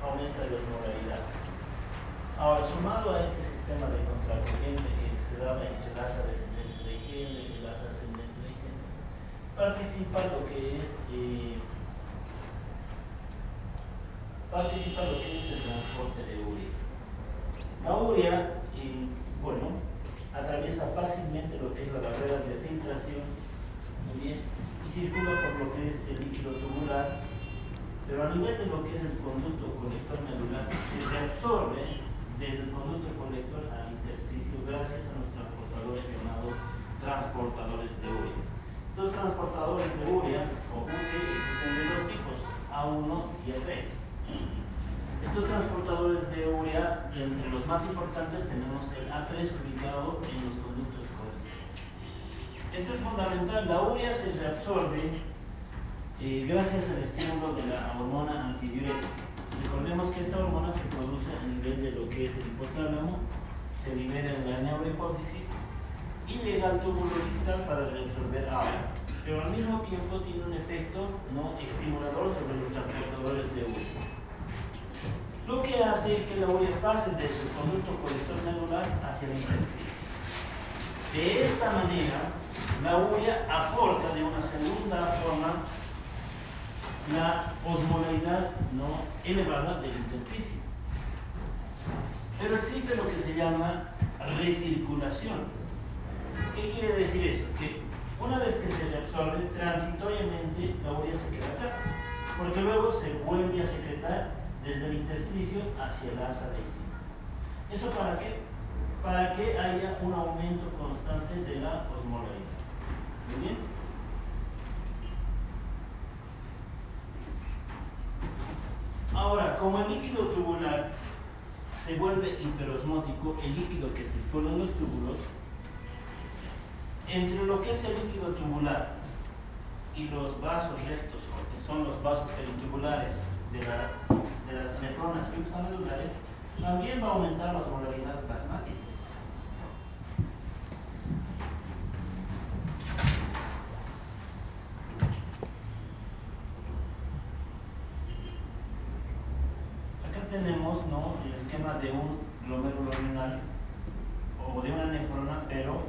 aumenta la osmolaridad. Ahora, sumado a este sistema de contracorriente que se daba entre el asa descendente de Henle y el asa ascendente de Henle, participa lo que es el transporte de urea. La urea, atraviesa fácilmente lo que es la barrera de filtración, muy bien, y circula por lo que es el líquido tubular, pero a nivel de lo que es el conducto colector medular, se reabsorbe desde el conducto colector al intersticio gracias a los transportadores llamados transportadores de urea. Los transportadores de urea, o UT, existen de dos tipos, A1 y A3. Estos transportadores de urea, entre los más importantes tenemos el A3 ubicado en los conductos colectores. Esto es fundamental. La urea se reabsorbe gracias al estímulo de la hormona antidiurética. Recordemos que esta hormona se produce a nivel de lo que es el hipotálamo, se libera en la neurohipófisis y llega al túbulo distal para reabsorber agua, pero al mismo tiempo tiene un efecto estimulador sobre los transportadores de urea, lo que hace que la urea pase desde el conducto colector medular hacia el intestino. De esta manera, la urea aporta de una segunda forma la osmolaridad elevada del intersticio. Pero existe lo que se llama recirculación. ¿Qué quiere decir eso? Que una vez que se reabsorbe, transitoriamente la urea se queda acá, porque luego se vuelve a secretar desde el intersticio hacia el asa de Henle. ¿Eso para qué? Para que haya un aumento constante de la osmolaridad. ¿Muy bien? Ahora, como el líquido tubular se vuelve hiperosmótico, el líquido que circula en los túbulos, entre lo que es el líquido tubular y los vasos rectos, o que son los vasos perintubulares de las nefronas yuxtamedulares, también va a aumentar la osmolaridad plasmática. Acá tenemos el esquema de un glomérulo renal o de una nefrona, pero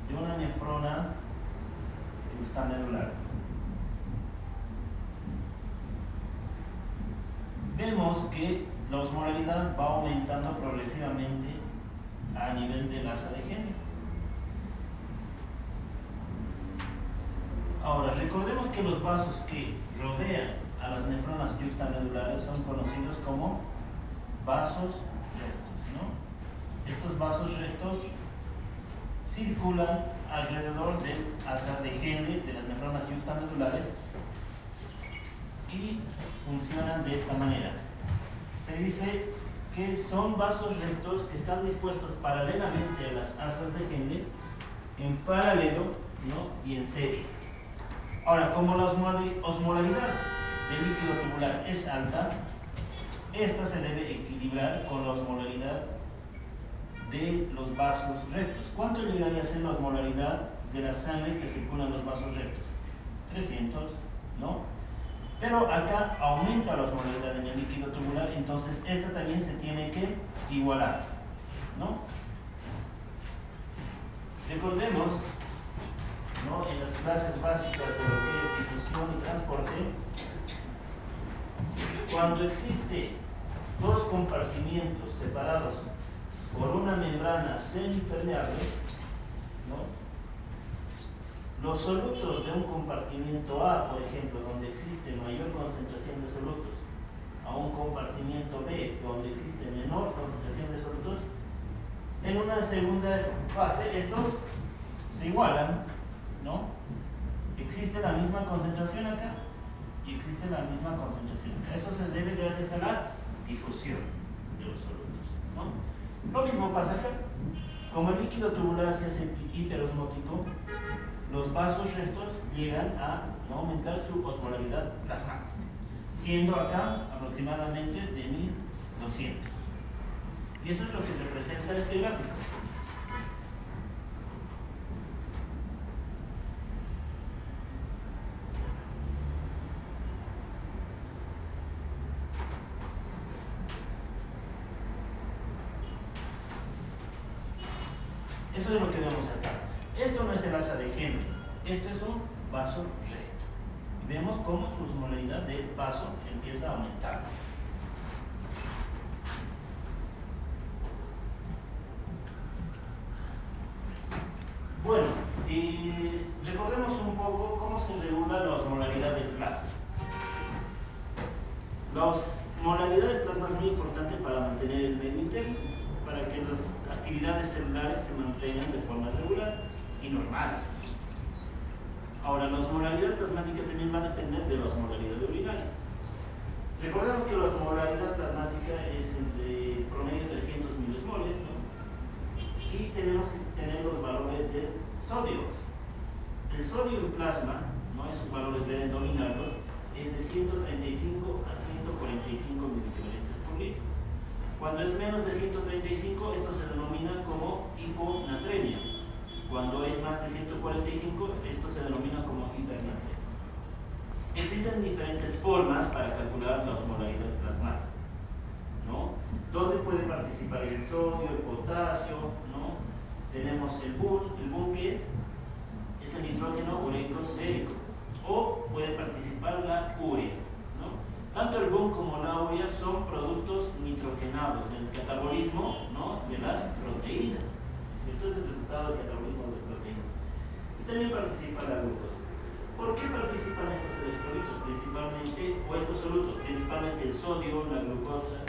de una nefrona yuxtamedular. Vemos que la osmolaridad va aumentando progresivamente a nivel del asa de Henle. Ahora, recordemos que los vasos que rodean a las nefronas yuxtamedulares son conocidos como vasos rectos, Estos vasos rectos circulan alrededor del asa de Henle de las nefronas yuxtamedulares y funcionan de esta manera. Se dice que son vasos rectos que están dispuestos paralelamente a las asas de Henle, en paralelo y en serie. Ahora, como la osmolaridad del líquido tubular es alta, esta se debe equilibrar con la osmolaridad de los vasos rectos. ¿Cuánto llegaría a ser la osmolaridad de la sangre que circula en los vasos rectos? 300, Pero acá aumenta la osmolaridad en el líquido tubular, entonces esta también se tiene que igualar, Recordemos, en las clases básicas de lo que es difusión y transporte, cuando existe dos compartimientos separados por una membrana semipermeable, los solutos de un compartimiento A, por ejemplo, donde existe mayor concentración de solutos, a un compartimiento B, donde existe menor concentración de solutos, en una segunda fase estos se igualan, Existe la misma concentración acá y existe la misma concentración acá. Eso se debe gracias a la difusión de los solutos, Lo mismo pasa acá. Como el líquido tubular se hace hiperosmótico, los vasos rectos llegan a aumentar su osmolaridad plasmática, siendo acá aproximadamente de 1200. Y eso es lo que representa este gráfico. Eso es lo que vemos acá. Esto no es el asa de Henry, esto es un vaso recto. Y vemos cómo su osmolaridad del vaso empieza a aumentar. Bueno, y recordemos un poco cómo se regula la osmolaridad del plasma. La osmolaridad del plasma es muy importante para mantener el medio interno, para que las actividades celulares se mantengan de forma regular y normales. Ahora, la osmolaridad plasmática también va a depender de la osmolaridad urinaria. Recordemos que la osmolaridad plasmática es entre promedio 300 milismoles, ¿no? Y tenemos que tener los valores de sodio. El sodio en plasma, ¿no? Esos valores deben dominarlos, es de 135 a 145 miliequivalentes por litro. Cuando es menos de 135, esto se denomina como hiponatremia. Cuando es más de 145, esto se denomina como hipernatremia. Existen diferentes formas para calcular la osmolaridad plasmática, ¿no? ¿Dónde puede participar el sodio, el potasio, ¿no? Tenemos el BUN que es el nitrógeno ureico sérico, o puede participar la urea, ¿no? Tanto el BUN como la urea son productos nitrogenados del catabolismo, ¿no? De las proteínas, ¿cierto? Es el resultado del catabolismo de las proteínas. Y también participa la glucosa. ¿Por qué participan estos electrolitos principalmente, o estos solutos, principalmente el sodio, la glucosa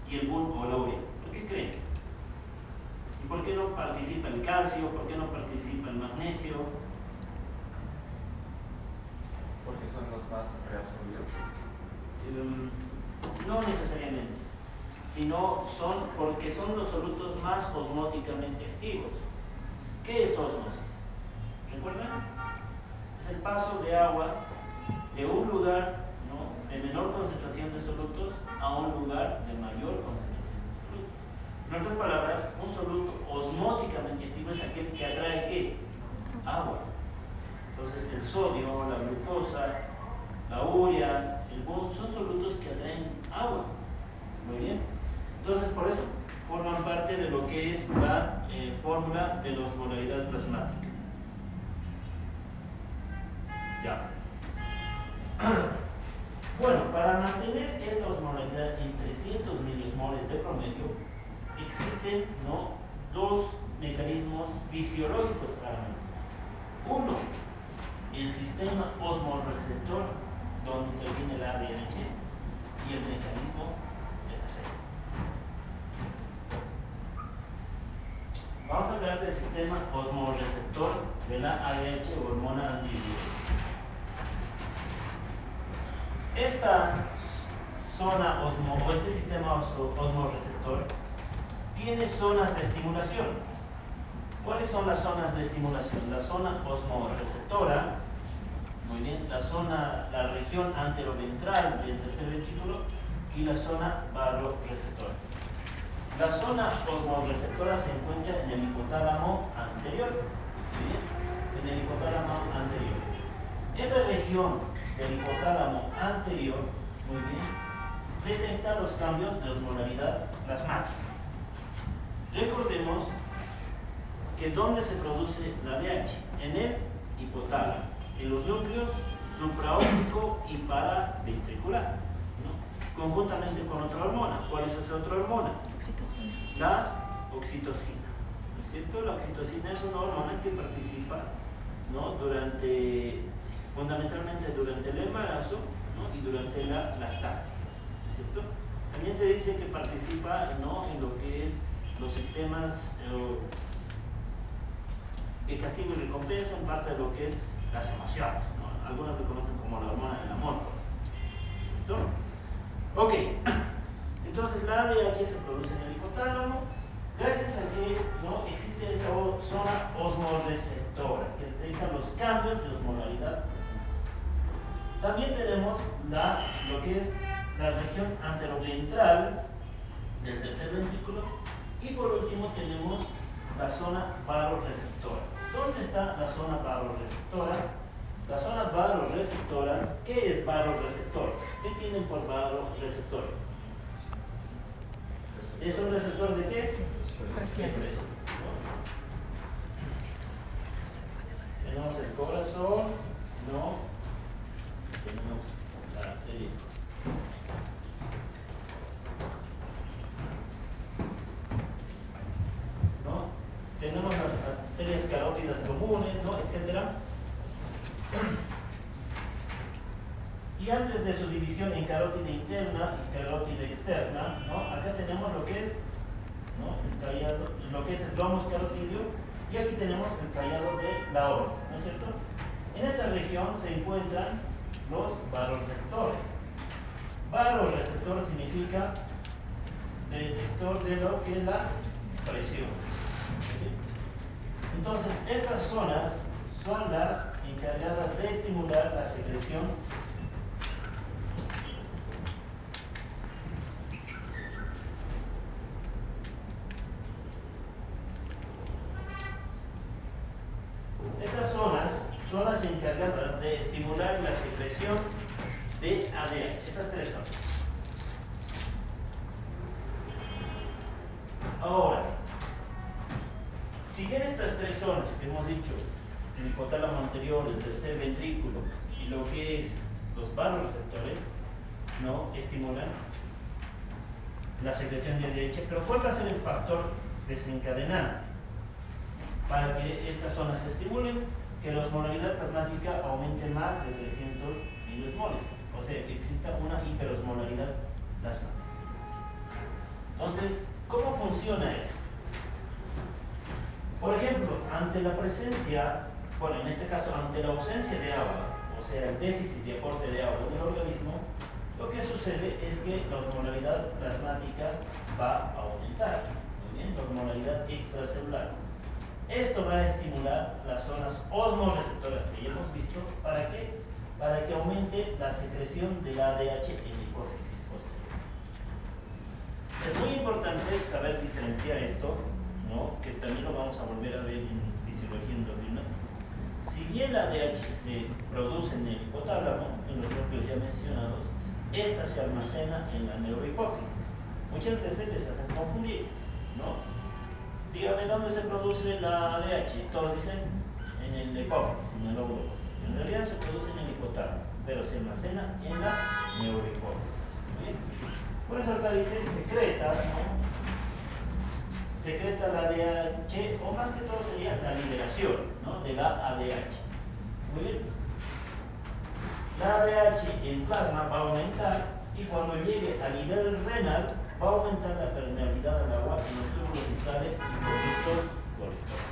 y el BUN o la urea? ¿Por qué creen? ¿Y por qué no participa el calcio? ¿Por qué no participa el magnesio? Porque son los más reabsorbidos. No necesariamente, sino porque son los solutos más osmóticamente activos. ¿Qué es ósmosis? ¿Recuerdan? Es el paso de agua de un lugar, ¿no?, de menor concentración de solutos a un lugar de mayor concentración de solutos. En otras palabras, un soluto osmóticamente activo es aquel que atrae ¿qué? Agua. Entonces el sodio, la glucosa, la urea, el BUN son solutos que atraen agua. Muy bien. Entonces por eso forman parte de lo que es la fórmula de la osmolaridad plasmática. Ya. Bueno, para mantener esta osmolaridad en 300 milismoles de promedio, existen, ¿no?, dos mecanismos fisiológicos para mantener. Uno, el sistema osmorreceptor, donde interviene el ADH, y el mecanismo de la célula. Vamos a hablar del sistema osmorreceptor de la ADH o hormona antidiurética. Esta zona o este sistema osmorreceptor tiene zonas de estimulación. ¿Cuáles son las zonas de estimulación? La zona osmorreceptora, muy bien, la región anteroventral del tercer ventrículo y la zona barorreceptora. La zona osmorreceptora se encuentra en el hipotálamo anterior, muy bien, en el hipotálamo anterior. Esta región del hipotálamo anterior, muy bien, detecta los cambios de osmolaridad plasmática. Recordemos que ¿dónde se produce la ADH? En el hipotálamo, en los núcleos supraóptico y paraventricular, ¿no?, conjuntamente con otra hormona. ¿Cuál es esa otra hormona? Oxitocina. La oxitocina, ¿no es cierto? La oxitocina es una hormona que participa, ¿no?, fundamentalmente durante el embarazo, ¿no?, y durante la lactancia, ¿no es cierto? También se dice que participa, ¿no?, en lo que es los sistemas de castigo y recompensa, en parte de lo que es las emociones, ¿no? Algunos lo conocen como la hormona del amor, ¿no es cierto? Ok, entonces la ADH se produce en el hipotálamo gracias a que, ¿no?, existe esta zona osmorreceptora que detecta los cambios de osmolaridad. También tenemos lo que es la región anteroventral del tercer ventrículo y por último tenemos la zona barorreceptora. ¿Dónde está la zona barorreceptora? La zona barorreceptora, ¿qué es barorreceptor? ¿Qué entienden por barorreceptor? ¿Es un receptor de qué? Presión. ¿No? tenemos el corazón, ¿no? Tenemos la arteria. ¿No? Tenemos las arterias carótidas comunes, ¿no? Etcétera. Y antes de su división en carótida interna y carótida externa, ¿no? Acá tenemos lo que es, ¿no? El callado, lo que es el glomus carotidio, y aquí tenemos el callado de la aorta, ¿no es cierto? En esta región se encuentran los barorreceptores. Barorreceptor significa detector de lo que es la presión. ¿Sí? Entonces, estas zonas son las encargadas de estimular la secreción son las encargadas de estimular la secreción de ADH, esas tres zonas. Ahora, si bien estas tres zonas que hemos dicho, el hipotálamo anterior, el tercer ventrículo y lo que es los barorreceptores, ¿no? Estimulan la secreción de ADH, pero ¿cuál va a ser el factor desencadenante para que estas zonas se estimulen? Que la osmolaridad plasmática aumente más de 300 milismoles, o sea que exista una hiperosmolaridad plasmática. Entonces, ¿cómo funciona esto? Por ejemplo, ante la presencia, bueno, en este caso, ante la ausencia de agua, o sea, el déficit de aporte de agua en el organismo, lo que sucede es que la osmolaridad plasmática va a aumentar, muy bien, la osmolaridad extracelular. Esto va a estimular las zonas osmorreceptoras que ya hemos visto. ¿Para qué? Para que aumente la secreción de la ADH en la hipófisis posterior. Es muy importante saber diferenciar esto, ¿no? Que también lo vamos a volver a ver en fisiología endocrina. Si bien la ADH se produce en el hipotálamo, en los núcleos ya mencionados, esta se almacena en la neurohipófisis. Muchas veces les hacen confundir, ¿no? Dígame dónde se produce la ADH. Todos dicen en el hipófisis, en el lóbulo posterior. En realidad se produce en el hipotálamo, pero se almacena en la neurohipófisis. ¿Bien? Por eso acá dice secreta, ¿no? Secreta la ADH, o más que todo sería la liberación, ¿no? De la ADH. Muy bien. La ADH en plasma va a aumentar y cuando llegue a nivel renal va a aumentar la permeabilidad del agua en los túbulos distales y conductos colectores.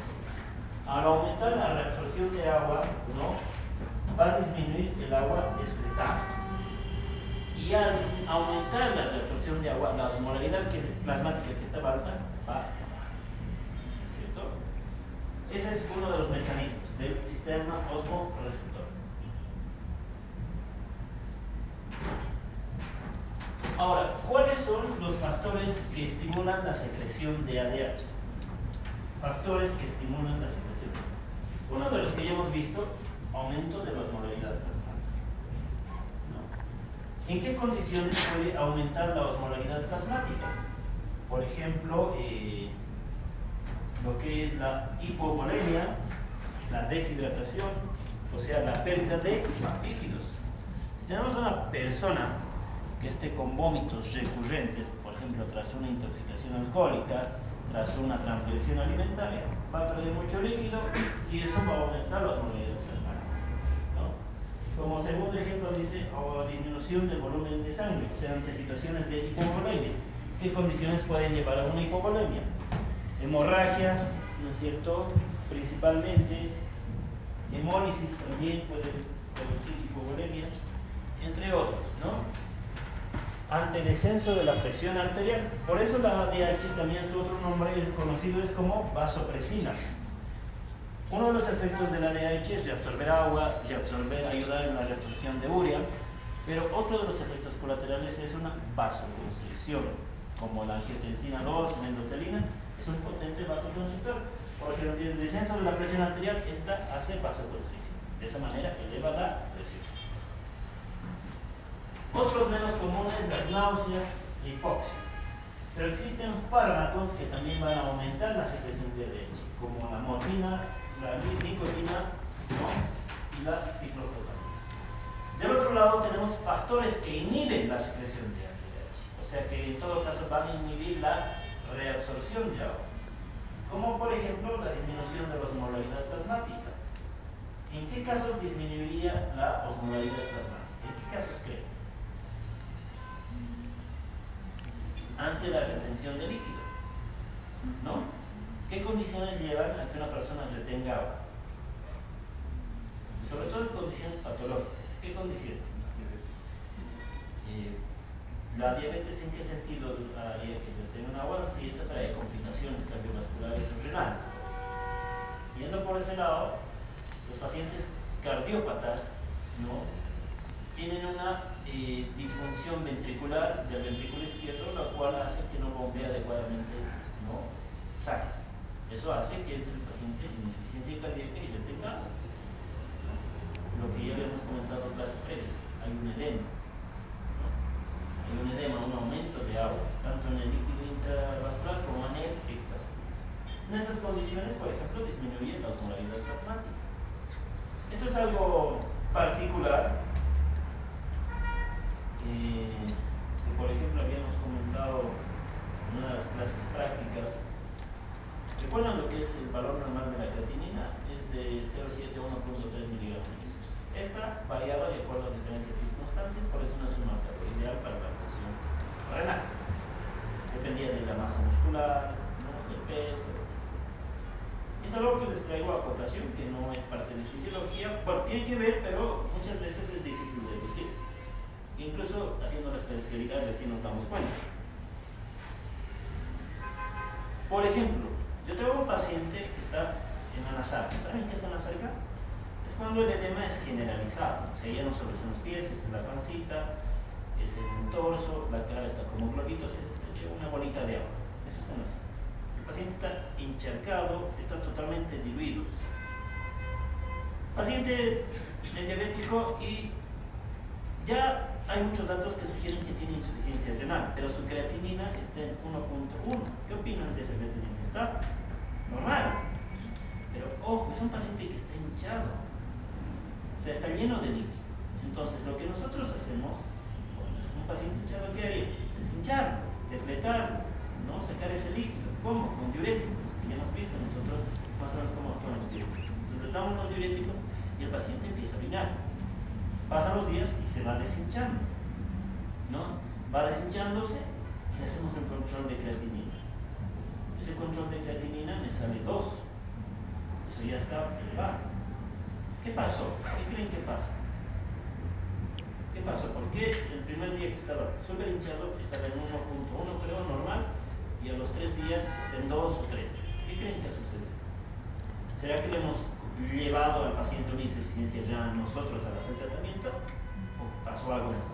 Al aumentar la reabsorción de agua, ¿no? Va a disminuir el agua excretada. Y al aumentar la reabsorción de agua, la osmolaridad plasmática que estaba alta va a bajar. ¿Cierto? Ese es uno de los mecanismos del sistema osmoreceptor. Ahora, ¿cuáles son los factores que estimulan la secreción de ADH? Factores que estimulan la secreción. Uno de los que ya hemos visto, aumento de la osmolaridad plasmática. ¿No? ¿En qué condiciones puede aumentar la osmolaridad plasmática? Por ejemplo, lo que es la hipovolemia, la deshidratación, o sea, la pérdida de líquidos. Si tenemos una persona que esté con vómitos recurrentes, por ejemplo, tras una intoxicación alcohólica, tras una transgresión alimentaria, va a perder mucho líquido y eso va a aumentar la osmolaridad plasmática, ¿no? Como segundo ejemplo dice, o disminución del volumen de sangre, o sea, ante situaciones de hipovolemia. ¿Qué condiciones pueden llevar a una hipovolemia? Hemorragias, ¿no es cierto? Principalmente, hemólisis también puede producir hipovolemia, entre otros, ¿no? Ante el descenso de la presión arterial. Por eso la ADH también su otro nombre conocido es como vasopresina. Uno de los efectos de la ADH es reabsorber agua, ayudar en la reabsorción de urea, pero otro de los efectos colaterales es una vasoconstricción, como la angiotensina 2, la endotelina, es un potente vasoconstrictor, porque el descenso de la presión arterial esta hace vasoconstricción. De esa manera eleva la presión. Otros menos comunes, las náuseas e hipoxia. Pero existen fármacos que también van a aumentar la secreción de ADH, como la morfina, la nicotina ¿no? Y la ciclofosfamida. Del otro lado tenemos factores que inhiben la secreción de ADH, o sea que en todo caso van a inhibir la reabsorción de agua, como por ejemplo la disminución de la osmolaridad plasmática. ¿En qué casos disminuiría la osmolaridad plasmática? ¿En qué casos creen? Ante la retención de líquido, ¿no? ¿Qué condiciones llevan a que una persona retenga agua? Sobre todo en condiciones patológicas. ¿Qué condiciones? La diabetes, ¿en qué sentido haría que retenga agua? Si esta trae complicaciones cardiovasculares o renales. Yendo por ese lado, los pacientes cardiópatas, ¿no?, tienen una disfunción ventricular del ventrículo izquierdo, la cual hace que no bombee adecuadamente, ¿no?, sangre. Eso hace que entre el paciente en insuficiencia cardíaca y retenga agua, ¿no? Lo que ya habíamos comentado en clases previas, hay un edema, ¿no? Hay un edema, un aumento de agua, tanto en el líquido intravascular como en el extravascular. En esas condiciones, por ejemplo, disminuye la osmolaridad plasmática. Esto es algo particular que por ejemplo habíamos comentado en una de las clases prácticas. ¿Recuerdan lo que es el valor normal de la creatinina? Es de 0,7 a 1,3 miligramos. Esta variaba de acuerdo a diferentes circunstancias, por eso no es un marcador ideal para la función renal. Dependía de la masa muscular, ¿no?, del peso. Es algo que les traigo a acotación, que no es parte de fisiología. Bueno, tiene que ver, pero muchas veces es difícil de deducir. Incluso haciendo la especialidad recién nos damos cuenta. Por ejemplo, yo tengo un paciente que está en anasarca. ¿Saben qué es anasarca? Es cuando el edema es generalizado, o sea, ya no solo es en los pies, es en la pancita, es en el torso, la cara está como globito, se estrecha una bolita de agua. Eso es anasarca. El paciente está encharcado, está totalmente diluido. El paciente es diabético y ya hay muchos datos que sugieren que tiene insuficiencia renal, pero su creatinina está en 1.1. ¿Qué opinan de esa creatinina? Está normal, pero ojo, es un paciente que está hinchado, o sea, está lleno de líquido. Entonces, lo que nosotros hacemos, cuando es un paciente hinchado, ¿qué haría? Deshincharlo, depletarlo, ¿no?, sacar ese líquido. ¿Cómo? Con diuréticos, que ya hemos visto nosotros más o menos cómo actúan los diuréticos. Depletamos los diuréticos y el paciente empieza a orinar. Pasan los días y se va deshinchando, ¿no? Va deshinchándose y le hacemos el control de creatinina. Ese control de creatinina me sale 2. Eso ya está elevado. ¿Qué pasó? ¿Qué creen que pasa? ¿Qué pasó? ¿Por qué el primer día que estaba súper hinchado estaba en 1.1, creo, normal, y a los 3 días está en 2 o 3? ¿Qué creen que sucede? ¿Será que le hemos llevado al paciente una insuficiencia renal nosotros al hacer tratamiento? ¿O pasó algo más?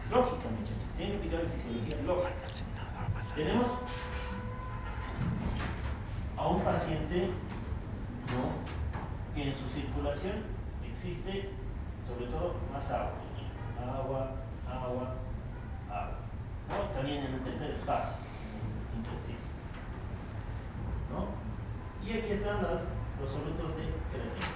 Es lógica, muchachos. Tienen que aplicar la fisiología lógica. Tenemos a un paciente, ¿no?, que en su circulación existe sobre todo más agua, ¿no? También en el tercer espacio, intersticio, ¿no? Y aquí están los solutos de creatina.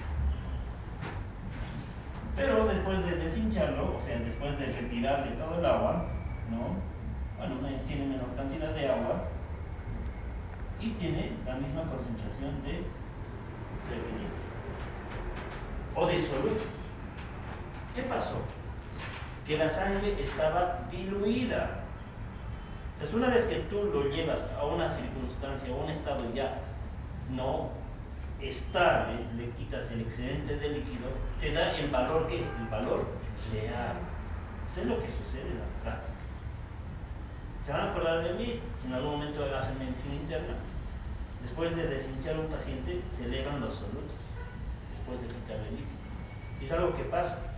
Pero después de deshincharlo, o sea, después de retirarle todo el agua, ¿no?, bueno, tiene menor cantidad de agua y tiene la misma concentración de creatinina o de solutos. ¿Qué pasó? Que la sangre estaba diluida. Entonces, una vez que tú lo llevas a una circunstancia o un estado ya no estable, le quitas el excedente de líquido, te da el valor, ¿qué? El valor real. Eso es lo que sucede en la práctica. ¿Se van a acordar de mí? Si en algún momento hacen medicina interna, después de deshinchar a un paciente, se elevan los solutos, después de quitarle líquido. Y es algo que pasa.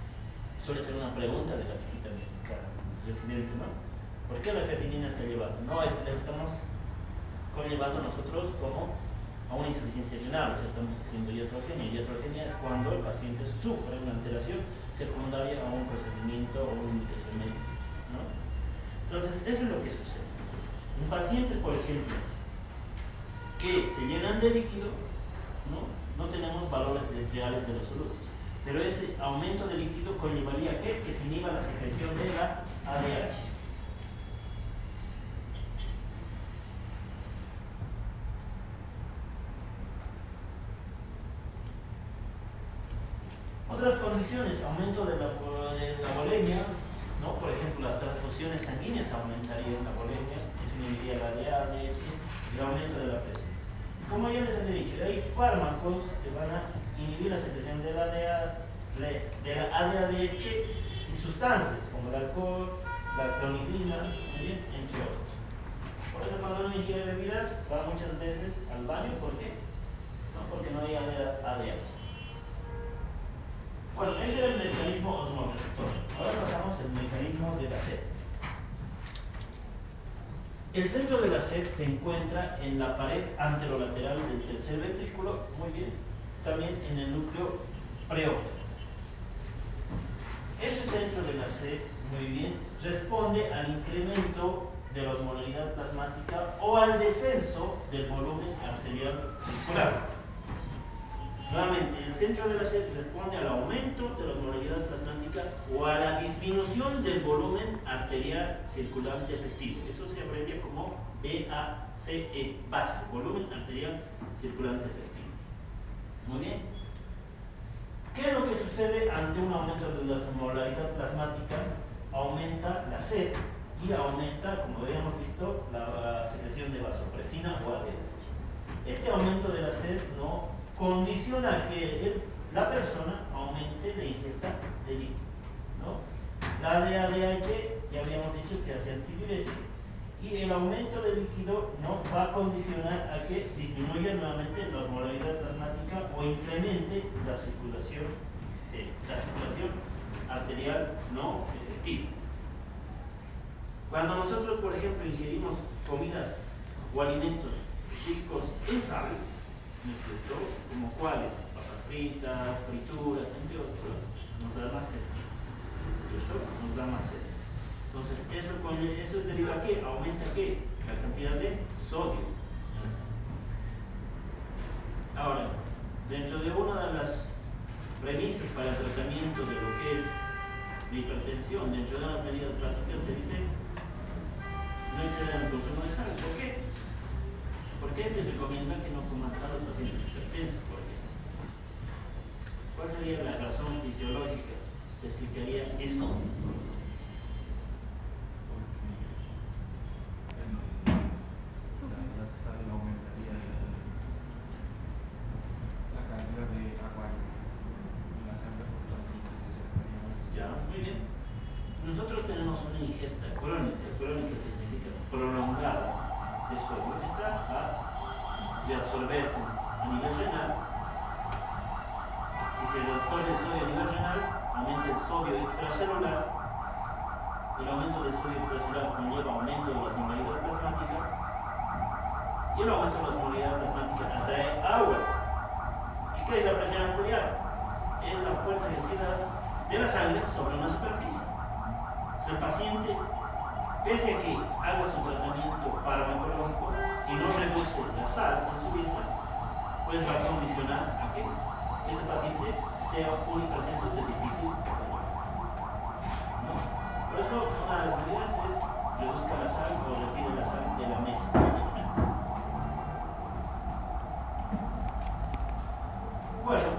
Suele ser una pregunta de la visita médica residente, ¿no? ¿Por qué la creatinina se ha elevado? No, es que la estamos conllevando nosotros como a una insuficiencia renal, o sea, estamos haciendo iatrogenia. Iatrogenia es cuando el paciente sufre una alteración secundaria a un procedimiento o una indicación médica, ¿no? Entonces, eso es lo que sucede. En pacientes, por ejemplo, que se llenan de líquido, no tenemos valores reales de los solutos. Pero ese aumento de líquido conllevaría que se inhiba la secreción de la ADH. Otras condiciones, aumento de la volemia, ¿no? Por ejemplo, las transfusiones sanguíneas aumentarían la volemia, eso inhibiría la ADH, y el aumento de la presión. Como ya les había dicho, hay fármacos que van a inhibir la secreción de la ADH y sustancias como el alcohol, la clonidina, entre otros. Por eso cuando uno ingiere bebidas va muchas veces al baño, ¿por qué? No, porque no hay ADH. Bueno, ese era el mecanismo osmoreceptor. Ahora pasamos al mecanismo de la sed. El centro de la sed se encuentra en la pared anterolateral del tercer ventrículo, muy bien, también en el núcleo preóptico. Este centro de la sed, muy bien, responde al incremento de la osmolaridad plasmática o al descenso del volumen arterial circular. Nuevamente, el centro de la sed responde al aumento de la osmolaridad plasmática o a la disminución del volumen arterial circulante efectivo. Eso se abrevia como BACE, base, volumen arterial circulante efectivo. Muy bien. ¿Qué es lo que sucede ante un aumento de la osmolaridad plasmática? Aumenta la sed y aumenta, como habíamos visto, la secreción de vasopresina o ADH. Este aumento de la sed no condiciona que la persona aumente la ingesta de líquido, ¿no? La de ADH ya habíamos dicho que hace antidiuresis y el aumento de líquido no va a condicionar a que disminuya nuevamente la osmolaridad plasmática o incremente la circulación arterial no efectiva. Cuando nosotros, por ejemplo, ingerimos comidas o alimentos ricos en sal, ¿no es cierto? Como cuáles, papas fritas, frituras, entre otros, nos da más sed, ¿cierto? Nos da más sed. Entonces, eso es debido a qué? Aumenta ¿qué? La cantidad de sodio en la sangre. Ahora, dentro de una de las premisas para el tratamiento de lo que es la hipertensión, dentro de las medidas clásicas se dice no exceder el consumo de sal. ¿Por qué? Porque se recomienda que no coman sal a los pacientes hipertensos, por ejemplo. ¿Cuál sería la razón fisiológica que explicaría eso? Porque la sal aumentaría la cantidad de agua en la sangre, por tanto, se acercaría más. Ya, muy bien. Nosotros tenemos una ingesta crónica que significa prolongada de sodio, está a reabsorberse a nivel renal. Si se reabsorbe el sodio a nivel renal, aumenta el sodio extracelular. El aumento del sodio extracelular conlleva aumento de la osmolaridad plasmática y el aumento de la osmolaridad plasmática atrae agua. ¿Y qué es la presión arterial? Es la fuerza de densidad de la sangre sobre una superficie. O sea, el paciente, pese a que haga su tratamiento farmacológico, si no reduce la sal en su dieta, pues va a condicionar a que este paciente sea un hipertenso de difícil control, ¿no? Por eso, una de las medidas es reduzca la sal o retire la sal de la mesa. Bueno,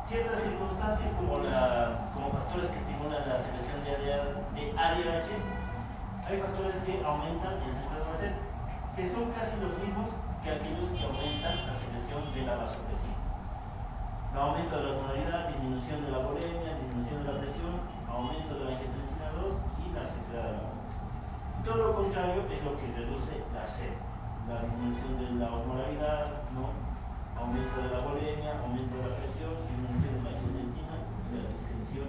ciertas circunstancias como factores que estimulan la secreción de ADH, hay factores que aumentan el centro de la sed, que son casi los mismos que aquellos que aumentan la secreción de la vasopresina. El aumento de la osmolaridad, disminución de la volemia, disminución de la presión, aumento de la angiotensina 2 y la secreción de la agua. Todo lo contrario es lo que reduce la sed, la disminución de la osmolaridad, ¿no? Aumento de la volemia, aumento de la presión, disminución de la angiotensina y la discriminación.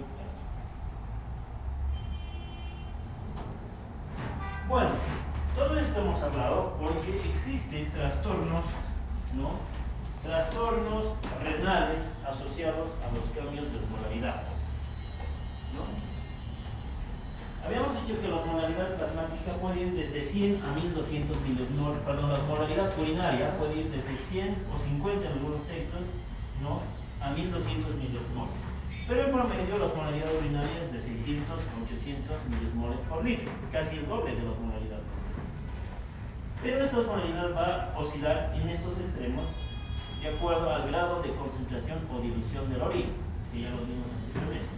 Bueno, todo esto hemos hablado porque existen trastornos, ¿no? Trastornos renales asociados a los cambios de osmolaridad, ¿no? Habíamos dicho que la osmolaridad plasmática puede ir desde 100 a 1200 milimoles, perdón, la osmolaridad urinaria puede ir desde 100 o 50 en algunos textos, ¿no?, a 1200 milimoles. Pero en promedio la osmolaridad urinaria es de 600 a 800 milimoles por litro, casi el doble de la osmolaridad. Pero esta osmolaridad va a oscilar en estos extremos de acuerdo al grado de concentración o dilución de la orina, que ya lo vimos anteriormente.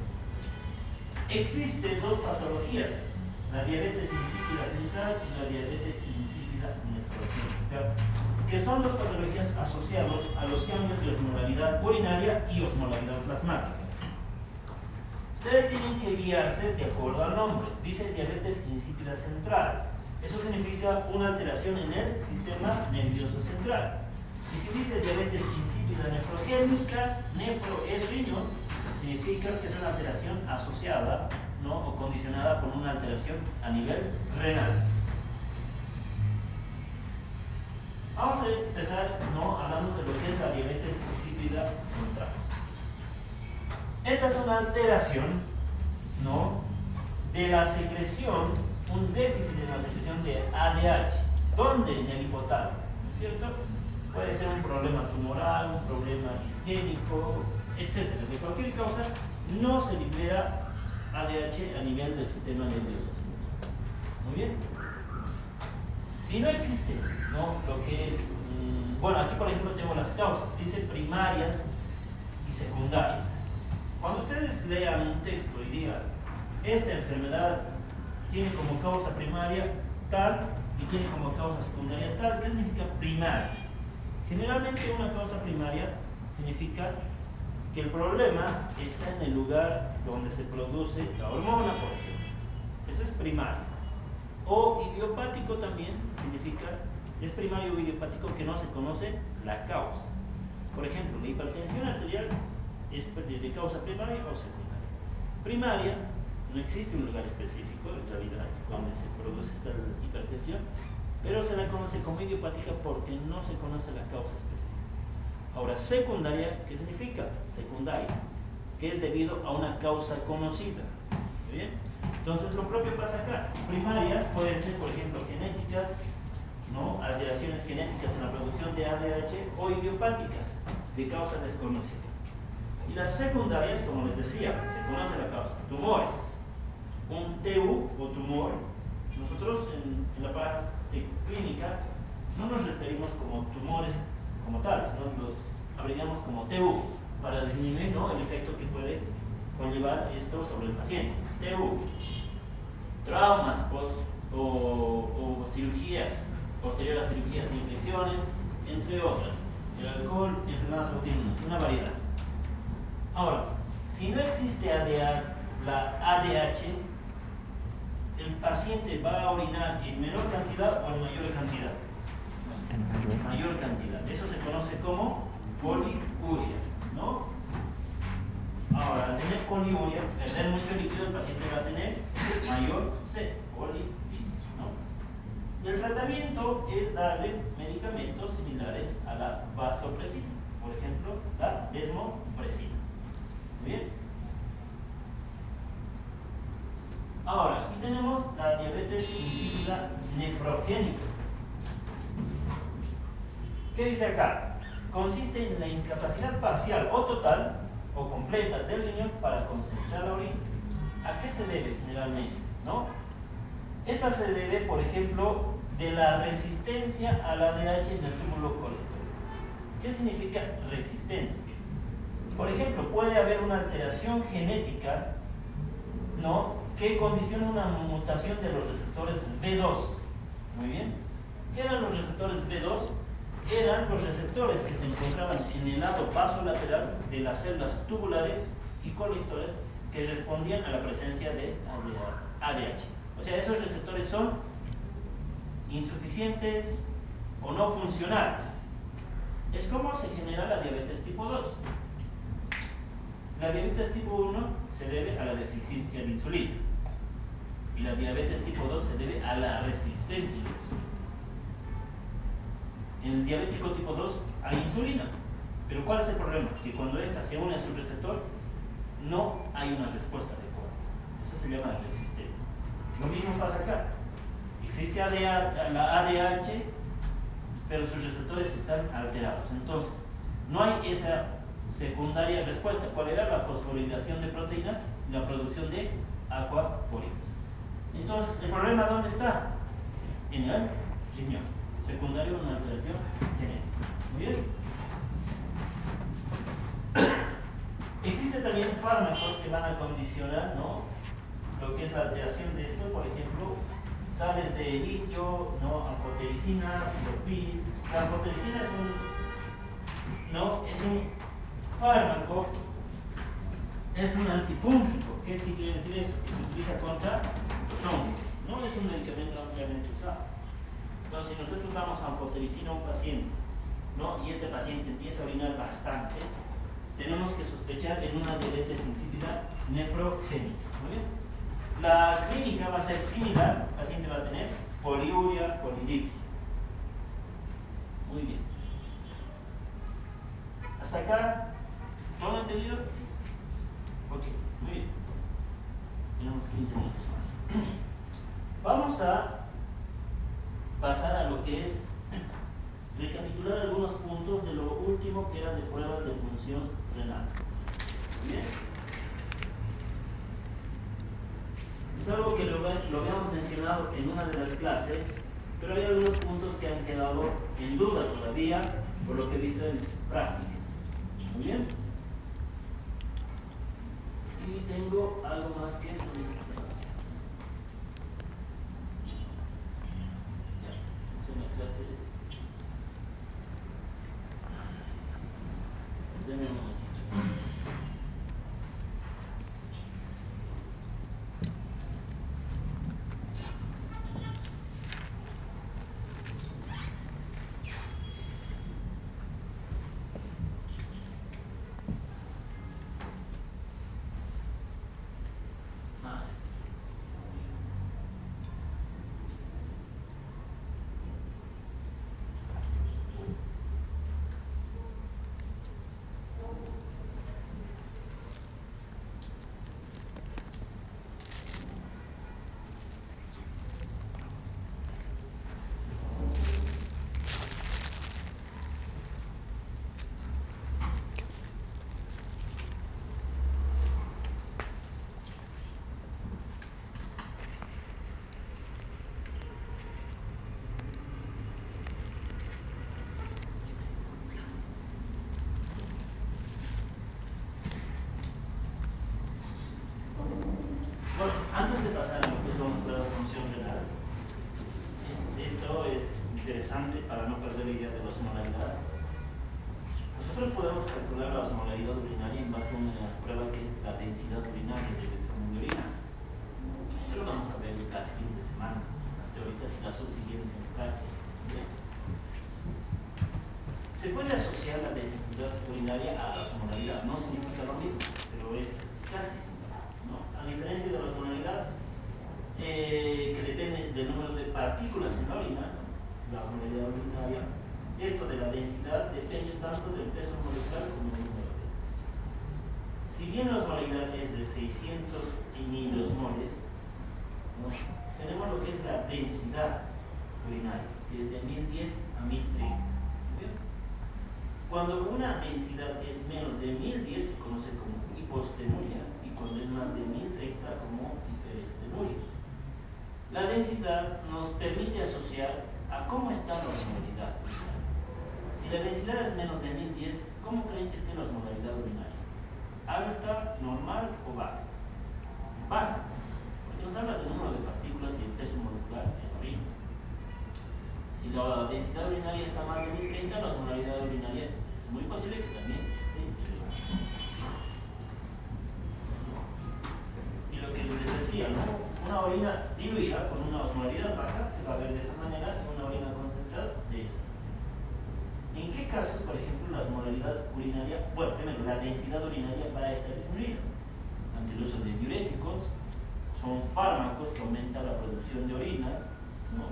Existen dos patologías, la diabetes insípida central y la diabetes insípida nefrogénica, que son dos patologías asociadas a los cambios de osmolaridad urinaria y osmolaridad plasmática. Ustedes tienen que guiarse de acuerdo al nombre. Dice diabetes insípida central. Eso significa una alteración en el sistema nervioso central. Y si dice diabetes insípida nefrogénica, nefro es riñón, significa que es una alteración asociada, ¿no?, o condicionada por una alteración a nivel renal. Vamos a empezar, ¿no?, hablando de lo que es la diabetes insípida central. Esta es una alteración, ¿no?, de la secreción, un déficit en la secreción de ADH. ¿Dónde? En el hipotálamo, ¿no es cierto? Puede ser un problema tumoral, un problema isquémico, etc. De cualquier causa, no se libera ADH a nivel del sistema nervioso central. Muy bien. Si no existe, ¿no?, lo que es, bueno, aquí por ejemplo tengo las causas, dice primarias y secundarias. Cuando ustedes lean un texto y digan, esta enfermedad tiene como causa primaria tal y tiene como causa secundaria tal, ¿qué significa primaria? Generalmente una causa primaria significa que el problema está en el lugar donde se produce la hormona, por ejemplo. Eso es primario. O idiopático también significa, es primario o idiopático que no se conoce la causa. Por ejemplo, la hipertensión arterial es de causa primaria o secundaria. Primaria, no existe un lugar específico en realidad donde se produce esta hipertensión, pero se la conoce como idiopática porque no se conoce la causa específica. Ahora, secundaria, ¿qué significa? Secundaria, que es debido a una causa conocida. ¿Muy bien? Entonces, lo propio pasa acá. Primarias pueden ser, por ejemplo, genéticas, ¿no?, alteraciones genéticas en la producción de ADH, o idiopáticas, de causa desconocida. Y las secundarias, como les decía, se conoce la causa. Tumores. Un TU o tumor, nosotros en la parte clínica no nos referimos como tumores como tal, sino los abreviamos como TU para disminuir, ¿no?, el efecto que puede conllevar esto sobre el paciente. TU. Traumas o cirugías, posterior a cirugías, infecciones, entre otras. El alcohol, enfermedades autoinmunes, una variedad. Ahora, si no existe la ADH, el paciente va a orinar en menor cantidad o en mayor cantidad. En mayor cantidad. Eso se conoce como poliuria, ¿no? Ahora, al tener poliuria, perder mucho líquido, el paciente va a tener mayor sed, poliuria, ¿no? Y el tratamiento es darle medicamentos similares a la vasopresina, por ejemplo, la desmopresina. Muy bien. Ahora, aquí tenemos la diabetes insípida nefrogénica. ¿Qué dice acá? Consiste en la incapacidad parcial o total o completa del riñón para concentrar la orina. ¿A qué se debe generalmente? ¿No? Esta se debe, por ejemplo, de la resistencia al ADH en el túbulo colector. ¿Qué significa resistencia? Por ejemplo, puede haber una alteración genética, ¿no?, que condiciona una mutación de los receptores B2. Muy bien. ¿Qué eran los receptores B2? Eran los receptores que se encontraban en el lado basolateral de las células tubulares y colectores que respondían a la presencia de ADH. O sea, esos receptores son insuficientes o no funcionales. Es como se genera la diabetes tipo 2. La diabetes tipo 1 se debe a la deficiencia de insulina y la diabetes tipo 2 se debe a la resistencia de insulina. En el diabético tipo 2 hay insulina, pero ¿cuál es el problema? Que cuando ésta se une a su receptor no hay una respuesta adecuada. Eso se llama resistencia. Lo mismo existe la ADH, pero sus receptores están alterados. Entonces, no hay esa secundaria respuesta. ¿Cuál era? La fosforilación de proteínas y la producción de acuaporinas. Entonces, ¿el problema dónde está? En el riñón. Secundario, una alteración genética. Muy bien. Existen también fármacos que van a condicionar, ¿no?, lo que es la alteración de esto. Por ejemplo, sales de litio, ¿no?, anfotericina, silofil. La anfotericina es un fármaco, es un antifúngico. ¿Qué quiere decir eso? Que se utiliza contra los hongos. No es un medicamento ampliamente usado. Entonces, si nosotros damos anfotericina a un paciente, ¿no?, y este paciente empieza a orinar bastante, tenemos que sospechar en una diabetes insípida nefrogénica. ¿Muy bien? La clínica va a ser similar. El paciente va a tener poliuria, polidipsia. Muy bien. ¿Hasta acá? ¿Todo entendido? Ok, muy bien. Tenemos 15 minutos más. Vamos a pasar a lo que es recapitular algunos puntos de lo último que era de pruebas de función renal. ¿Bien? Es algo que lo habíamos mencionado en una de las clases, pero hay algunos puntos que han quedado en duda todavía por lo que he visto en prácticas. Muy bien. Y tengo algo más que contestar. Es una clase de... Deme un momentito. Bueno, antes de pasar a lo que son las función renal, esto es interesante para no perder la idea de la osmolaridad. Nosotros podemos calcular la osmolaridad urinaria en base a una prueba que es la densidad urinaria del examen de orina. Esto lo vamos a ver la siguiente semana, las teóricas y las subsiguientes en práctica. Se puede asociar la densidad urinaria a la osmolaridad, no significa lo mismo, pero es casi similar. A diferencia de la osmolaridad, que depende del número de partículas en la orina, la osmolaridad urinaria, esto de la densidad depende tanto del peso molecular como del número de veces. Si bien la osmolaridad es de 600 milimoles, tenemos lo que es la densidad urinaria, que es de 1010 a 1030. Cuando una densidad es menos de 1010 se conoce como hipostenuria, y cuando es más de 1030 como hiperestenuria. La densidad nos permite asociar a cómo está la osmolaridad urinaria. Si la densidad es menos de 1010, ¿cómo creen que esté la osmolaridad urinaria? ¿Alta, normal o baja? Baja, porque nos habla del número de partículas y el peso molecular en la orina. Si la densidad urinaria está más de 1030, la osmolaridad urinaria es muy posible que también esté elevada. Y lo que les decía, ¿no?, una orina diluida con una osmolaridad baja se va a ver de esa manera, y una orina concentrada de esta. ¿En qué casos, por ejemplo, la osmolaridad urinaria, bueno, primero, la densidad urinaria va a estar disminuida? Ante el uso de diuréticos, son fármacos que aumentan la producción de orina, ¿no?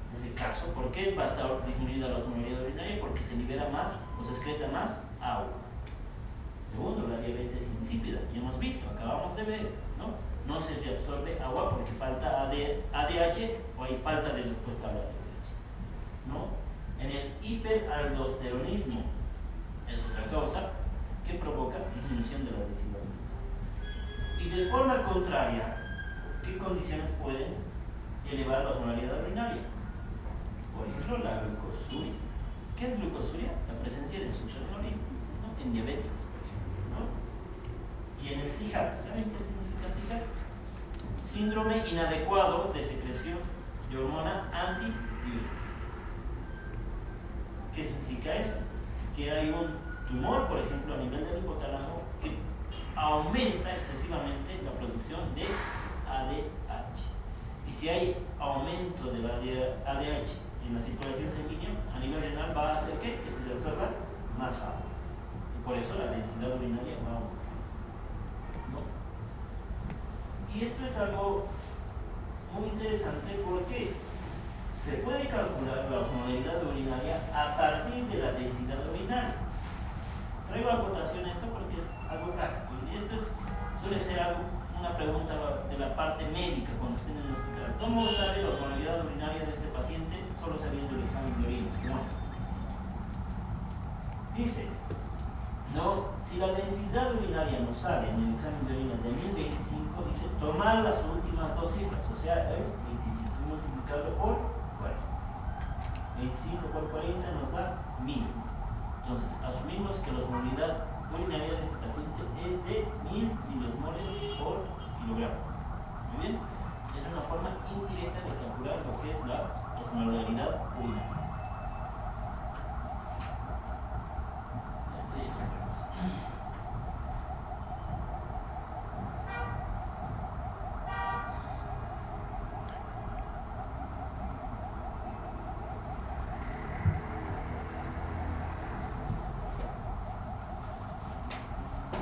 En ese caso, ¿por qué va a estar disminuida la osmolaridad urinaria? Porque se libera más o se excreta más agua. Segundo, la diabetes insípida. Ya hemos visto, acabamos de ver, ¿no? No se reabsorbe agua porque falta ADH ADH o hay falta de respuesta al ADH, ¿no? En el hiperaldosteronismo es otra causa que provoca disminución de la densidad. Y de forma contraria, ¿qué condiciones pueden elevar la osmolaridad urinaria? Por ejemplo, la glucosuria. ¿Qué es glucosuria? La presencia de azúcar en la orina, ¿no? En diabéticos, por ejemplo, ¿no? Y en el SIHAP, ¿saben qué significa SIHAP? Síndrome inadecuado de secreción de hormona antidiurética. ¿Qué significa eso? Que hay un tumor, por ejemplo, a nivel del hipotálamo que aumenta excesivamente la producción de ADH. Y si hay aumento del ADH en la circulación sanguínea, a nivel renal va a hacer ¿qué? Que se le absorba más agua. Y por eso la densidad urinaria va a aumentar, ¿no? Y esto es algo muy interesante porque se puede calcular la osmolaridad urinaria a partir de la densidad urinaria. Traigo a cotación esto porque es algo práctico. Y esto suele ser una pregunta de la parte médica cuando estén en el hospital. ¿Cómo sabe la osmolaridad urinaria de este paciente solo sabiendo el examen de orina? No. Dice, no, si la densidad urinaria nos sale en el examen de orina de 1025, dice tomar las últimas dos cifras, o sea, el 25 y multiplicarlo por 40. 25 por 40 nos da 1000. Entonces, asumimos que la osmolaridad urinaria de este paciente es de 1000 milosmoles por kilogramo. Muy bien, es una forma indirecta de calcular lo que es la osmolaridad urinaria. Esto es otra cosa.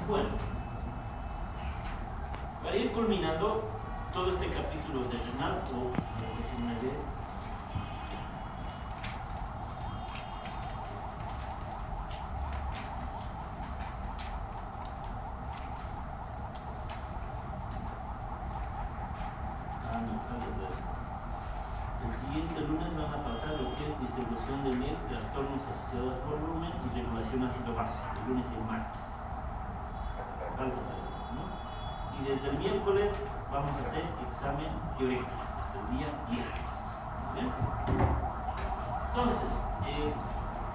Bueno, para ir culminando todo este capítulo de renal, el siguiente lunes van a pasar lo que es distribución del NET, trastornos asociados por volumen y regulación ácido-base, el lunes y el martes. ¿No? Y desde el miércoles vamos a hacer examen de orina hasta el día viernes. ¿Bien? Entonces,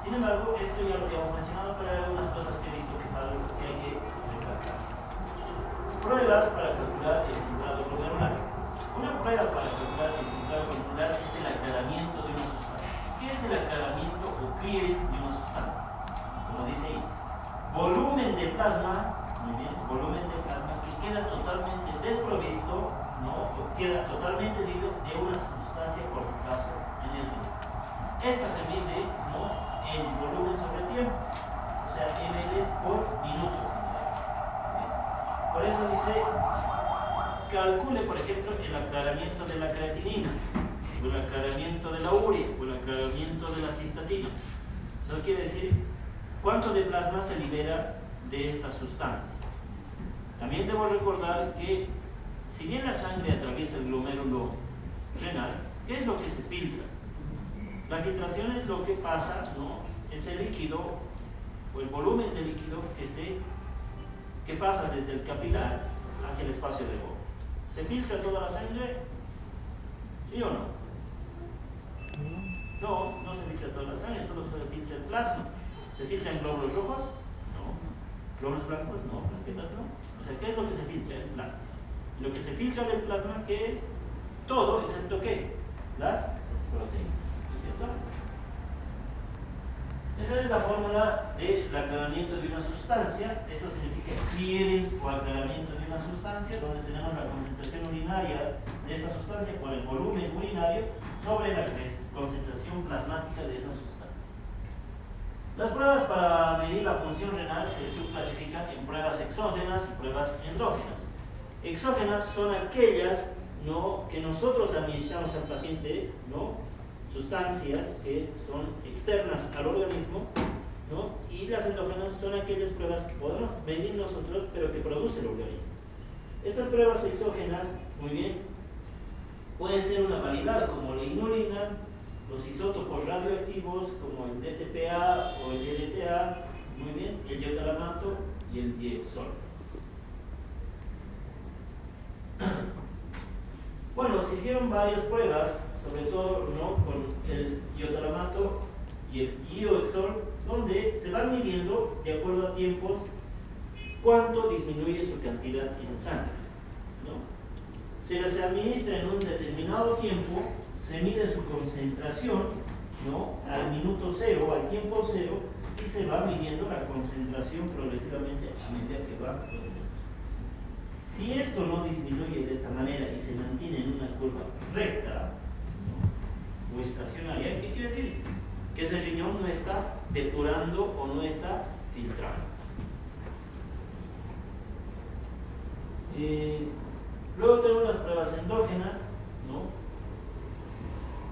sin embargo, esto ya lo habíamos mencionado, pero hay algunas cosas que he visto que hay que recalcar. Pruebas para calcular el filtrado glomerular. Una prueba para calcular el filtrado glomerular es el aclaramiento de una sustancia. ¿Qué es el aclaramiento o clearance de una sustancia? Como dice ahí, volumen de plasma. Muy bien, volumen de plasma que queda totalmente desprovisto, ¿no? O queda totalmente libre de una sustancia por su paso en el tiempo. Esta se mide, ¿no? En volumen sobre tiempo, o sea, ml por minuto. Por eso dice, calcule, por ejemplo, el aclaramiento de la creatinina, o el aclaramiento de la urea, o el aclaramiento de la cistatina. Eso quiere decir cuánto de plasma se libera de esta sustancia. También debo recordar que si bien la sangre atraviesa el glomérulo renal, ¿qué es lo que se filtra? La filtración es lo que pasa, ¿no? Es el líquido o el volumen de líquido que pasa desde el capilar hacia el espacio de boca. ¿Se filtra toda la sangre? ¿Sí o no? No se filtra toda la sangre, solo se filtra el plasma. ¿Se filtran glóbulos rojos? ¿Glóbulos blancos? No, plaquetas no. O sea, ¿qué es lo que se filtra? El plasma. Lo que se filtra del plasma, ¿qué es? Todo, excepto ¿qué? Las proteínas. ¿No es cierto? Esa es la fórmula del aclaramiento de una sustancia. Esto significa clearance o aclaramiento de una sustancia, donde tenemos la concentración urinaria de esta sustancia por el volumen urinario sobre la concentración plasmática de esa sustancia. Las pruebas para medir la función renal se subclasifican en pruebas exógenas y pruebas endógenas. Exógenas son aquellas, ¿no?, que nosotros administramos al paciente, ¿no?, sustancias que son externas al organismo, ¿no?, y las endógenas son aquellas pruebas que podemos medir nosotros, pero que produce el organismo. Estas pruebas exógenas, muy bien, puede ser una validada como la inulina, los isótopos radioactivos como el DTPA o el LTA, muy bien, el iotalamato y el diexol. Bueno, se hicieron varias pruebas, sobre todo con el iotalamato y el ioexol, donde se van midiendo de acuerdo a tiempos cuánto disminuye su cantidad en sangre, ¿no? Se les administra en un determinado tiempo, se mide su concentración, ¿no?, al minuto cero, al tiempo cero, y se va midiendo la concentración progresivamente a medida que va. Si esto no disminuye de esta manera y se mantiene en una curva recta, ¿no?, o estacionaria, ¿qué quiere decir? Que ese riñón no está depurando o no está filtrando. Luego tenemos las pruebas endógenas, ¿no?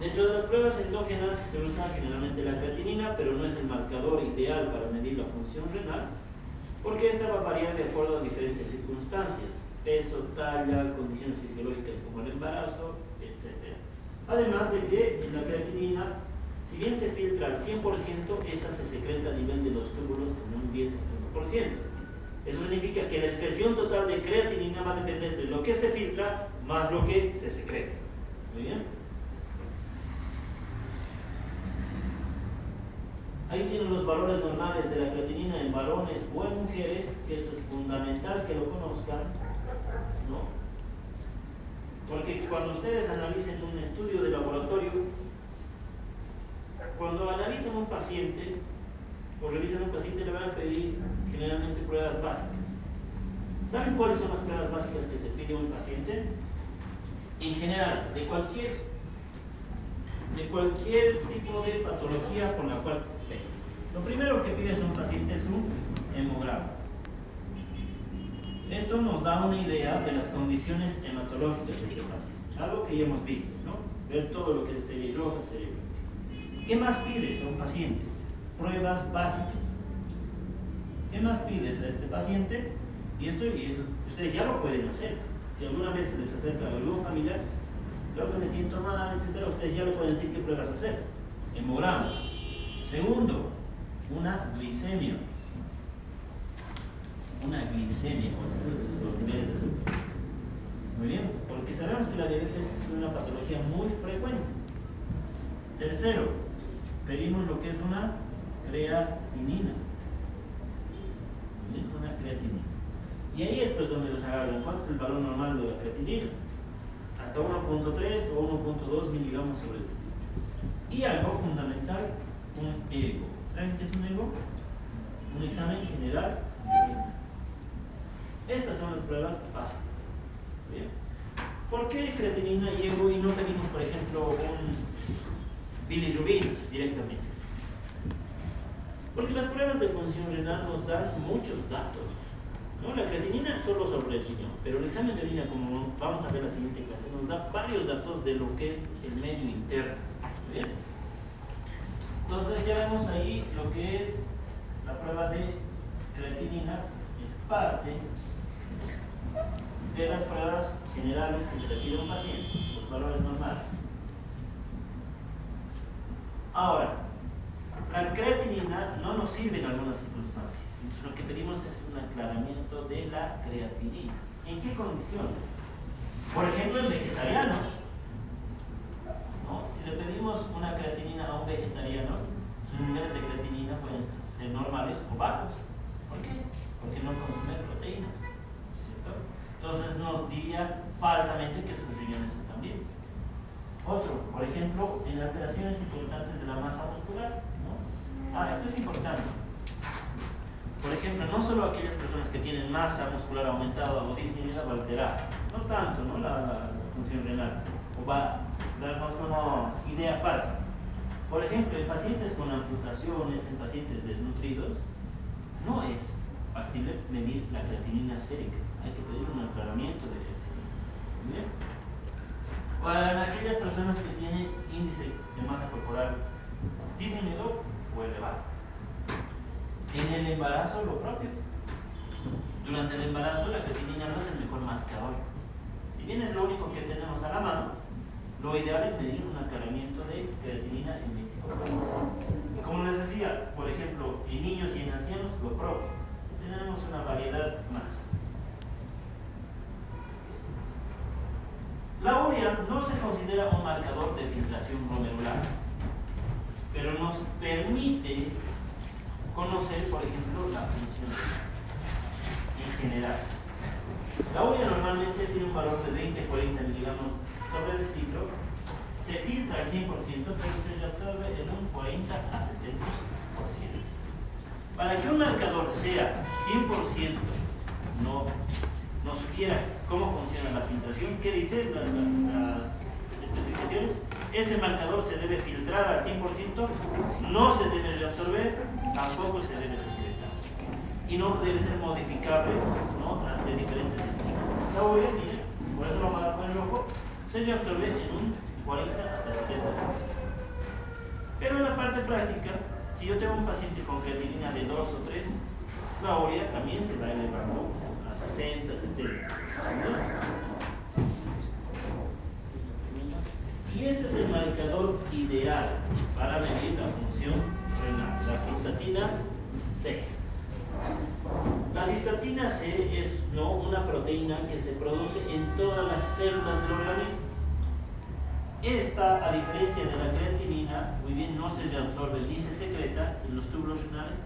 Dentro de las pruebas endógenas se usa generalmente la creatinina, pero no es el marcador ideal para medir la función renal, porque esta va a variar de acuerdo a diferentes circunstancias: peso, talla, condiciones fisiológicas como el embarazo, etc. Además de que la creatinina, si bien se filtra al 100%, esta se secreta a nivel de los túbulos en un 10 a 15%. Eso significa que la excreción total de creatinina va a depender de lo que se filtra más lo que se secreta. ¿Muy bien? Ahí tienen los valores normales de la creatinina en varones o en mujeres, que eso es fundamental que lo conozcan, ¿no? Porque cuando ustedes analicen un estudio de laboratorio, cuando analizan un paciente o revisan un paciente, le van a pedir generalmente pruebas básicas. ¿Saben cuáles son las pruebas básicas que se pide a un paciente? En general, de cualquier tipo de patología por la cual ve. Lo primero que pides a un paciente es un hemograma. Esto nos da una idea de las condiciones hematológicas de este paciente, algo que ya hemos visto, ¿no? Ver todo lo que es serie roja, serie blanca. ¿Qué más pides a un paciente? Pruebas básicas. ¿Qué más pides a este paciente? Y esto ustedes ya lo pueden hacer. Si alguna vez se les acerca algún familiar, creo que me siento mal, etc., ustedes ya le pueden decir qué pruebas hacer. Hemograma. Segundo, una glicemia. Una glicemia, los niveles de azúcar. Muy bien, porque sabemos que la diabetes es una patología muy frecuente. Tercero, pedimos lo que es una creatinina. Una creatinina. Y ahí es pues donde los agarran. ¿Cuánto es el valor normal de la creatinina? Hasta 1.3 o 1.2 miligramos sobre decilitro. Y algo fundamental, un ego. ¿Saben qué es un ego? Un examen general de orina. Estas son las pruebas básicas. Bien. ¿Por qué creatinina y ego y no pedimos, por ejemplo, un bilirrubinas directamente? Porque las pruebas de función renal nos dan muchos datos, ¿no? La creatinina solo sobre el riñón, pero el examen de orina, como vamos a ver en la siguiente clase, nos da varios datos de lo que es el medio interno. ¿Bien? Entonces ya vemos ahí lo que es la prueba de creatinina, es parte de las pruebas generales que se le pide a un paciente, los valores normales. Ahora, la creatinina no nos sirve en algunas circunstancias. Entonces, lo que pedimos es un aclaramiento de la creatinina. ¿En qué condiciones? Por ejemplo, en vegetarianos, ¿no? Si le pedimos una creatinina a un vegetariano, sus niveles de creatinina pueden ser normales o bajos. ¿Por qué? Porque no consume proteínas, ¿cierto? Entonces nos diría falsamente que sus riñones están bien. Otro, por ejemplo, en alteraciones importantes de la masa muscular, ¿no? Esto es importante. Por ejemplo, no solo aquellas personas que tienen masa muscular aumentada o disminuida va a alterar, no tanto, ¿no?, la función renal, o va a darnos una idea falsa. Por ejemplo, en pacientes con amputaciones, en pacientes desnutridos, no es factible medir la creatinina sérica. Hay que pedir un aclaramiento de creatinina. ¿Bien? Para aquellas personas que tienen índice de masa corporal disminuido o elevado. En el embarazo lo propio. Durante el embarazo la creatinina no es el mejor marcador. Si bien es lo único que tenemos a la mano, lo ideal es medir un aclaramiento de creatinina en 24 horas. Y como les decía, por ejemplo, en niños y en ancianos, lo propio. Tenemos una variedad más. La urea no se considera un marcador de filtración glomerular, pero nos permite conocer, por ejemplo, la función en general. La urea normalmente tiene un valor de 20-40 miligramos sobre decilitro, se filtra al 100%, pero se reabsorbe en un 40 a 70%. Para que un marcador sea 100%, nos sugiera cómo funciona la filtración, ¿qué dicen las especificaciones? Este marcador se debe filtrar al 100%, no se debe reabsorber, tampoco se debe secretar. Y no debe ser modificable, ¿no?, ante diferentes técnicas. La urea, miren, por eso lo vamos a poner rojo, se reabsorbe en un 40 hasta 70%. Pero en la parte práctica, si yo tengo un paciente con creatinina de 2 o 3, la urea también se va elevando a 60, 70. Y este es el marcador ideal para medir la función renal, la cistatina C. La cistatina C es una proteína que se produce en todas las células del organismo. Esta, a diferencia de la creatinina, muy bien, no se reabsorbe ni se secreta en los túbulos renales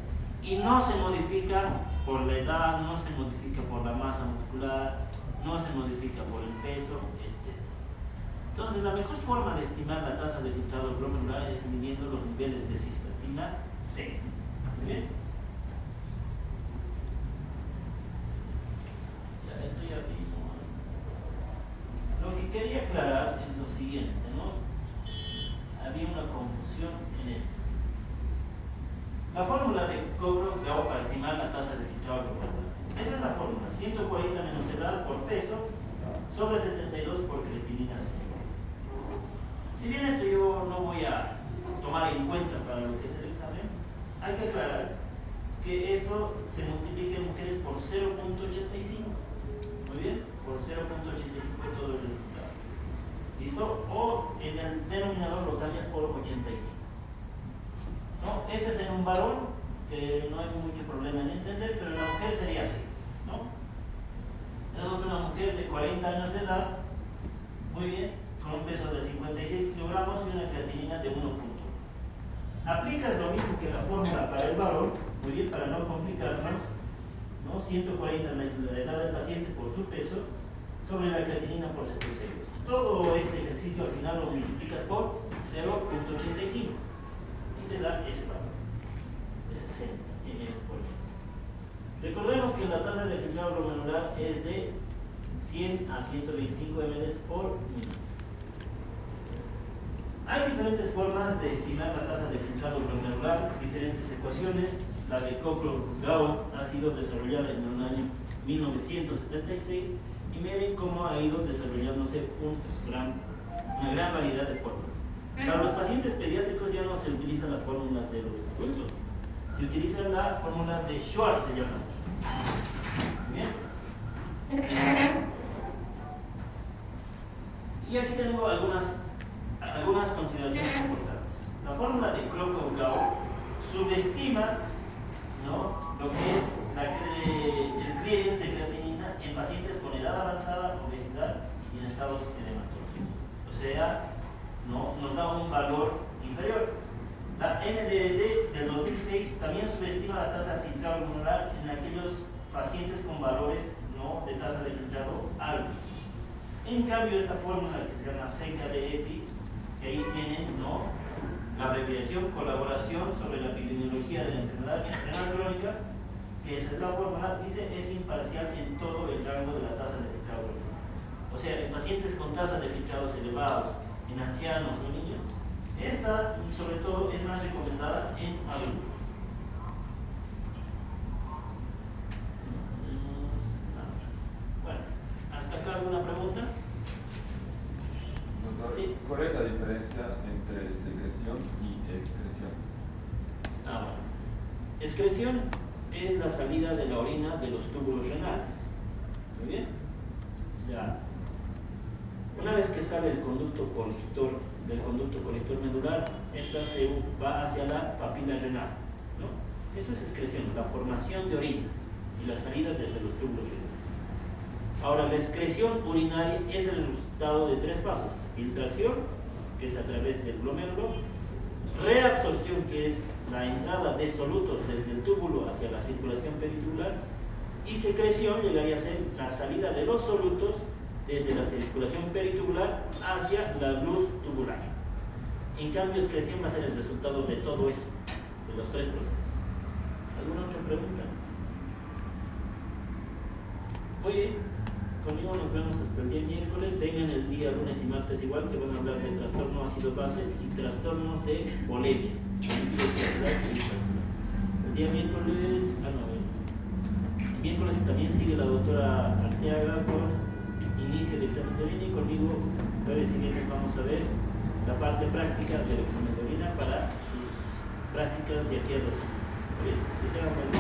y no se modifica por la edad, no se modifica por la masa muscular, no se modifica por el peso, etc. Entonces, la mejor forma de estimar la tasa de filtrado glomerular es midiendo los niveles de cistatina C. ¿Muy bien? Ya, esto ya vimos. Lo que quería aclarar es lo siguiente, ¿no? Había una confusión en esto. La fórmula de Cockcroft-Gault para estimar la tasa de filtrado glomerular. Esa es la fórmula: 140 menos edad por peso sobre 72 por creatinina C. Si bien esto yo no voy a tomar en cuenta para lo que es el examen, hay que aclarar que esto se multiplica en mujeres por 0.85. Muy bien, por 0.85 todo el resultado. ¿Listo? O en el denominador lo cambias por 85. ¿No? Este es en un varón, que no hay mucho problema en entender, pero en la mujer sería así, ¿no? Tenemos una mujer de 40 años de edad, muy bien, con un peso de 56 kilogramos y una creatinina de 1.1. Aplicas lo mismo que la fórmula para el varón, muy bien, para no complicarnos, ¿no? 140 menos la edad del paciente por su peso sobre la creatinina por 72. Todo este ejercicio al final lo multiplicas por 0.85 y te da ese valor de 60 ml por minuto. Recordemos que la tasa de filtrado glomerular es de 100 a 125 ml por minuto. Hay diferentes formas de estimar la tasa de filtrado glomerular, diferentes ecuaciones. La de Cockcroft-Gault ha sido desarrollada en el año 1976 y miren cómo ha ido desarrollándose una gran variedad de fórmulas. Para los pacientes pediátricos ya no se utilizan las fórmulas de los adultos, se utiliza la fórmula de Schwartz, se llama. Bien. Y aquí tengo algunas consideraciones importantes. La fórmula de Cockcroft-Gault subestima, ¿no?, lo que es el clearance de creatinina en pacientes con edad avanzada, obesidad y en estados edematosos. O sea, ¿no?, nos da un valor inferior. La MDD del 2006 también subestima la tasa de filtrado glomerular en aquellos pacientes con valores, ¿no?, de tasa de filtrado altos. En cambio, esta fórmula que se llama CKD-EPI, que ahí tienen, ¿no?, la abreviación colaboración sobre la epidemiología de la enfermedad renal crónica, que esa es la fórmula, dice es imparcial en todo el rango de la tasa de filtrado glomerular. O sea, en pacientes con tasas de filtrados elevados, en ancianos o niños, esta sobre todo es más recomendada en adultos. Bueno, ¿hasta acá alguna pregunta? Doctor, Sí. ¿cuál es la diferencia entre secreción y excreción? Bueno. Excreción es la salida de la orina de los túbulos renales. ¿Muy bien? O sea, Una vez que sale el conducto colector del conducto colector medular, esta se va hacia la papila renal, ¿no? Eso es excreción, la formación de orina y la salida desde los túbulos renales. Ahora, la excreción urinaria es el resultado de 3 pasos: filtración, que es a través del glomérulo; reabsorción, que es la entrada de solutos desde el túbulo hacia la circulación peritubular; y secreción llegaría a ser la salida de los solutos desde la circulación peritubular hacia la luz tubular. En cambio, excreción va a ser el resultado de todo eso, de los 3 procesos. ¿Alguna otra pregunta? Oye, conmigo nos vemos hasta el día miércoles. Vengan el día lunes y martes igual, que van a hablar de trastorno ácido-base y trastornos de bulimia. El día miércoles, el miércoles también sigue la doctora Arteaga con inicio del examen de orina, y conmigo jueves y viernes vamos a ver la parte práctica del examen de orina para sus prácticas de aquí a 2 años. Bien, que tengan buen día.